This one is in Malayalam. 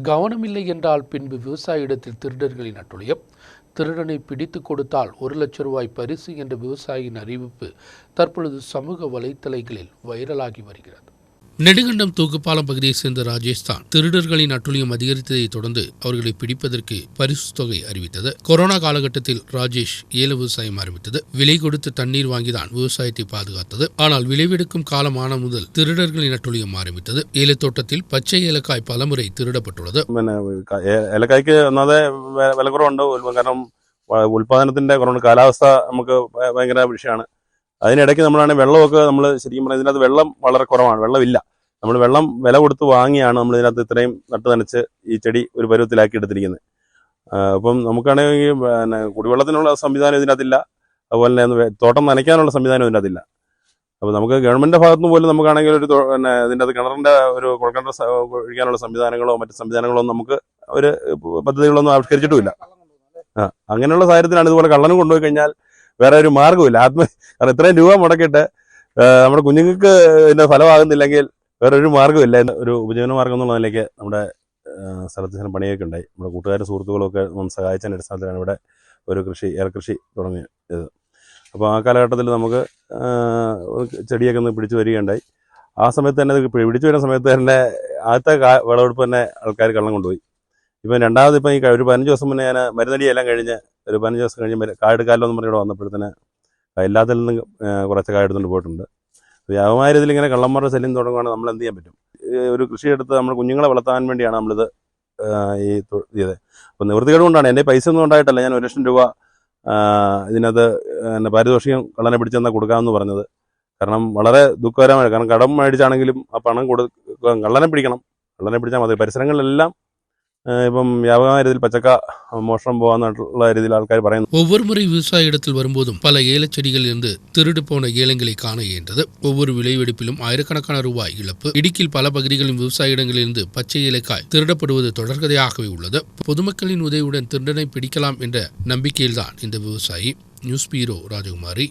கவனமில்லை என்றால் பின்பு விவசாய இடத்தில் திருடர்களின் அட்டுழியம். திருடனை பிடித்து கொடுத்தால் 1 லட்சம் ரூபாய் பரிசு என்ற விவசாயியின் அறிவிப்பு தற்பொழுது சமூக வலைத்தளங்களில் வைரலாகி வருகிறது. நெடுங்கண்டம் தூக்குப்பாலம் பகுதியைச் சேர்ந்த ராஜேஷ் தான் திருடர்களின் அட்டுழியம் அதிகரித்ததை தொடர்ந்து அவர்களை பிடிப்பதற்கு பரிசு தொகை அறிவித்தது. கொரோனா காலகட்டத்தில் ராஜேஷ் ஏல விவசாயம் ஆரம்பித்தது. விலை கொடுத்து தண்ணீர் வாங்கிதான் விவசாயத்தை பாதுகாத்தது. ஆனால் விளைவெடுக்கும் காலமான முதல் திருடர்களின் அட்டுழியம் ஆரம்பித்தது. ஏலத்தோட்டத்தில் பச்சை ஏலக்காய் பலமுறை திருடப்பட்டுள்ளது. ഏലക്കായ്ക്ക് ഒന്നാതെ വില കുറവുണ്ട്. കാരണം ഉൽപാദനത്തിന്റെ കുറവുണ്ട്. കാലാവസ്ഥ നമുക്ക് ഭയങ്കര വിഷയമാണ്. അതിനിടയ്ക്ക് നമ്മളാണെങ്കിൽ വെള്ളമൊക്കെ നമ്മൾ ശരിക്കും പറഞ്ഞാൽ ഇതിനകത്ത് വെള്ളം വളരെ കുറവാണ്, വെള്ളമില്ല. നമ്മൾ വെള്ളം വില കൊടുത്ത് വാങ്ങിയാണ് നമ്മൾ ഇതിനകത്ത് ഇത്രയും നട്ട് നനച്ച് ഈ ചെടി ഒരു പരുവത്തിലാക്കി എടുത്തിരിക്കുന്നത്. അപ്പം നമുക്കാണെങ്കിൽ കുടിവെള്ളത്തിനുള്ള സംവിധാനം ഇതിനകത്തില്ല, അതുപോലെ തന്നെ തോട്ടം നനയ്ക്കാനുള്ള സംവിധാനം ഇതിനകത്തില്ല. അപ്പോൾ നമുക്ക് ഗവൺമെന്റിന്റെ ഭാഗത്തുനിന്ന് പോലും നമുക്കാണെങ്കിൽ ഒരു ഇതിൻ്റെ അത് കിണറിന്റെ ഒരു കുഴൽക്കിണർ ഒഴിക്കാനുള്ള സംവിധാനങ്ങളോ മറ്റു സംവിധാനങ്ങളോ നമുക്ക് ഒരു പദ്ധതികളൊന്നും ആവിഷ്കരിച്ചിട്ടുമില്ല. അങ്ങനെയുള്ള സാഹചര്യത്തിലാണ് ഇതുപോലെ കള്ളനും കൊണ്ടുപോയി കഴിഞ്ഞാൽ വേറെ ഒരു മാർഗ്ഗമില്ല. കാരണം ഇത്രയും രൂപ മുടക്കിയിട്ട് നമ്മുടെ കുഞ്ഞുങ്ങൾക്ക് ഇതിന്റെ ഫലമാകുന്നില്ലെങ്കിൽ വേറെ ഒരു മാർഗ്ഗമില്ല. ഒരു ഉപജീവന മാർഗ്ഗം എന്നുള്ള നിലയ്ക്ക് നമ്മുടെ സ്ഥലത്ത് പണിയൊക്കെ ഉണ്ടായി. നമ്മുടെ കൂട്ടുകാരും സുഹൃത്തുക്കളും ഒക്കെ സഹായിച്ചതിൻ്റെ അടിസ്ഥാനത്തിലാണ് ഇവിടെ ഒരു ഏലകൃഷി തുടങ്ങിയത്. അപ്പോൾ ആ കാലഘട്ടത്തിൽ നമുക്ക് ചെടിയൊക്കെ ഒന്ന് പിടിച്ചു വരികയുണ്ടായി. ആ സമയത്ത് തന്നെ പിടിച്ചു വരുന്ന സമയത്ത് തന്നെ ആദ്യത്തെ വിളവെടുപ്പ് തന്നെ ആൾക്കാർ കള്ളം കൊണ്ടുപോയി. ഇപ്പം രണ്ടാമത് ഇപ്പം ഈ ഒരു 15 ദിവസം മുന്നേ ഞാൻ മരുന്നടിയെല്ലാം കഴിഞ്ഞ് ഒരു 15 ദിവസം കഴിഞ്ഞ് കായെടുക്കാമല്ലോ എന്ന് പറഞ്ഞ് ഇവിടെ വന്നപ്പോഴത്തേന് എല്ലാത്തിൽ നിന്നും കുറച്ച് കായെടുത്തുകൊണ്ട് പോയിട്ടുണ്ട്. വ്യാപകമായ രീതിയിൽ ഇങ്ങനെ കള്ളന്മാരുടെ ശല്യം തുടങ്ങുകയാണെങ്കിൽ നമ്മൾ എന്ത് ചെയ്യാൻ പറ്റും? ഒരു കൃഷിയെടുത്ത് നമ്മൾ കുഞ്ഞുങ്ങളെ വളർത്താൻ വേണ്ടിയാണ് നമ്മളിത് ഈ ചെയ്തത്. അപ്പോൾ നിവൃത്തികേട് കൊണ്ടാണ്. എൻ്റെ പൈസ ഒന്നും ഉണ്ടായിട്ടല്ല ഞാൻ 1 ലക്ഷം രൂപ ഇതിനകത്ത് പാരിതോഷികം കള്ളനെ പിടിച്ചെന്നാൽ കൊടുക്കാമെന്ന് പറഞ്ഞത്. കാരണം വളരെ ദുഃഖകരമാണ്. കാരണം കടം മേടിച്ചാണെങ്കിലും ആ പണം കള്ളനെ പിടിച്ചാൽ മതി. പരിസരങ്ങളിലെല്ലാം ഇപ്പം വ്യാപകമായ രീതിയിൽ പച്ചക്ക മോഷണം போகாதுள்ள രീതിയിൽ ആൾക്കാർ പറയുന്നു. ஒவ்வொரு முறை விவசாய இடத்தில் வரும்போதும் பல ஏலச்செடிகளில் இருந்து திருடு போன ஏலங்களை காண இயன்றது. ஒவ்வொரு விளைவெடுப்பிலும் ஆயிரக்கணக்கான ரூபாய் இழப்பு. இடுக்கில் பல பகுதிகளில் விவசாய இடங்களிலிருந்து பச்சை ஏலக்காய் திருடப்படுவது தொடர்கதையாகவே உள்ளது. பொதுமக்களின் உதவியுடன் திருடனை பிடிக்கலாம் என்ற நம்பிக்கையில்தான் இந்த விவசாயி. நியூஸ் பீரோ ராஜகுமாரி.